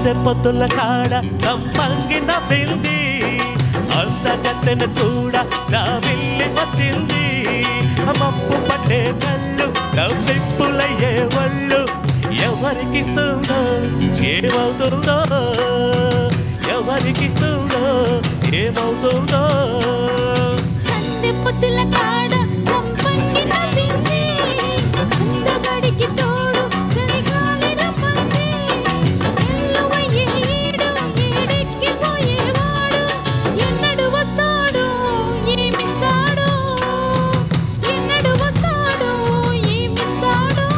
సందె పొద్దుల కాడ సంపంగి నవ్వింది అందగత్తెను చూడ నా విల్లి వచ్చింది మప్పు పట్టే కళ్ళు నవ్విప్పులయ్యే ఒళ్ళు ఎవరికిస్తుందో ఏమవుతుందో ఎవరికిస్తుందో ఏమవుతుందో సందె పొద్దుల కాడ సంపంగి నవ్వింది అందగడికి తోడు చలిగాలి రమ్మంది ఎల్లువయ్యే ఈడు ఏడెక్కి పోయేవాడు ఎన్నడు వస్తాడు ఏమిస్తాడు ఎన్నడు వస్తాడు ఏమిస్తాడు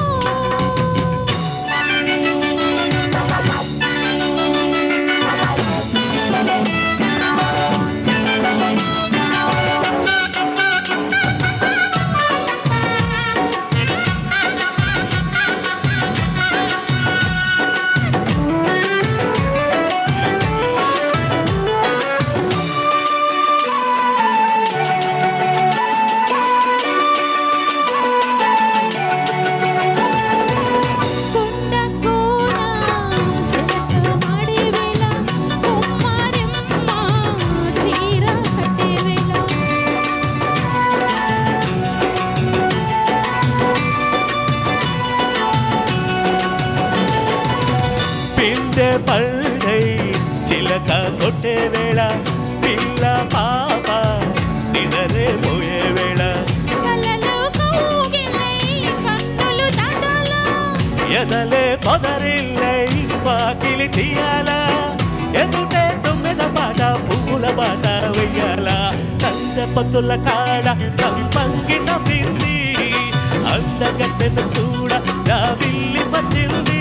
పళ్ళై చిలక కొట్టే వేళ పిల్ల పాప నిదరే పోయే వేళ ఎదలే పొదరిల్లై వాకిలి తీయాలా ఎదుటే తొమ్మిద పాట పువ్వుల పాట వెయ్యాలా సందె పొద్దుల కాడ సంపంగి నవ్వింది అందగత్తెను చూడ నా విల్లి వచ్చింది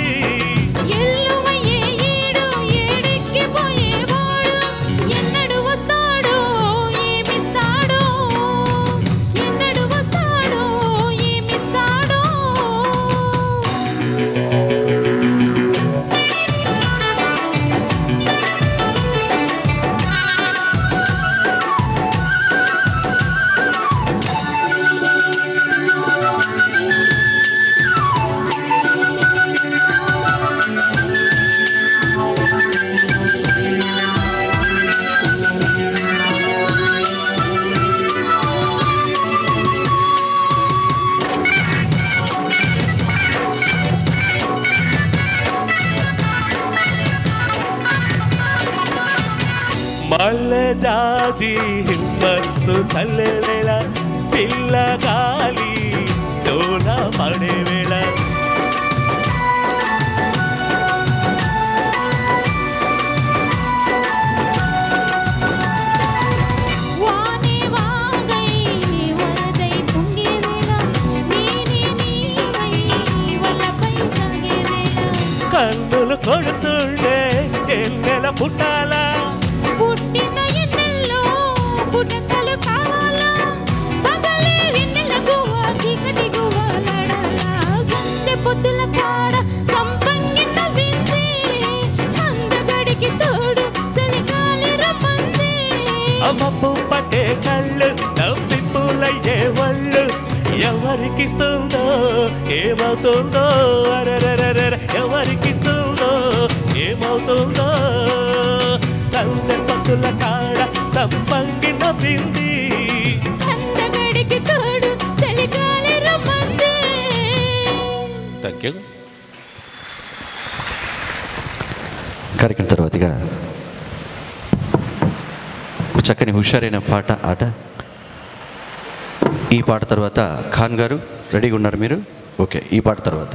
మల్లె జాజి హిమ్మత్తు తల్లె వేళ పిల్ల గాలి డోల పడే వేళ కన్నులు కొడుతుండే ఎన్నెల పుట్టాలా పుట్టిన ఎన్నెల్లో పుట్టకలు కావాలా పగలే వెన్నెల గువ్వ చీకటి గువ్వలాడాలా సందె పొద్దుల కాడ సంపంగి నవ్వింది అందగడికి తోడు చలిగాలి రమ్మంది మప్పు పట్టే కళ్ళు నవ్విప్పులయ్యే ఒళ్ళు ఎవరికిస్తుందో ఏమవుతుందో అరరరర ఎవరికిస్తుందో ఏమవుతుందో సందె పొద్దుల కాడ సంపంగి నవ్వింది అందగడికి తోడు చలిగాలి రమ్మంది. Thank you. కార్యక్రమం తర్వాతగా చక్కని హుషారైన పాట ఆట. ఈ పాట తర్వాత ఖాన్ గారు రెడీగా ఉన్నారు మీరు? ఓకే, ఈ పాట తర్వాత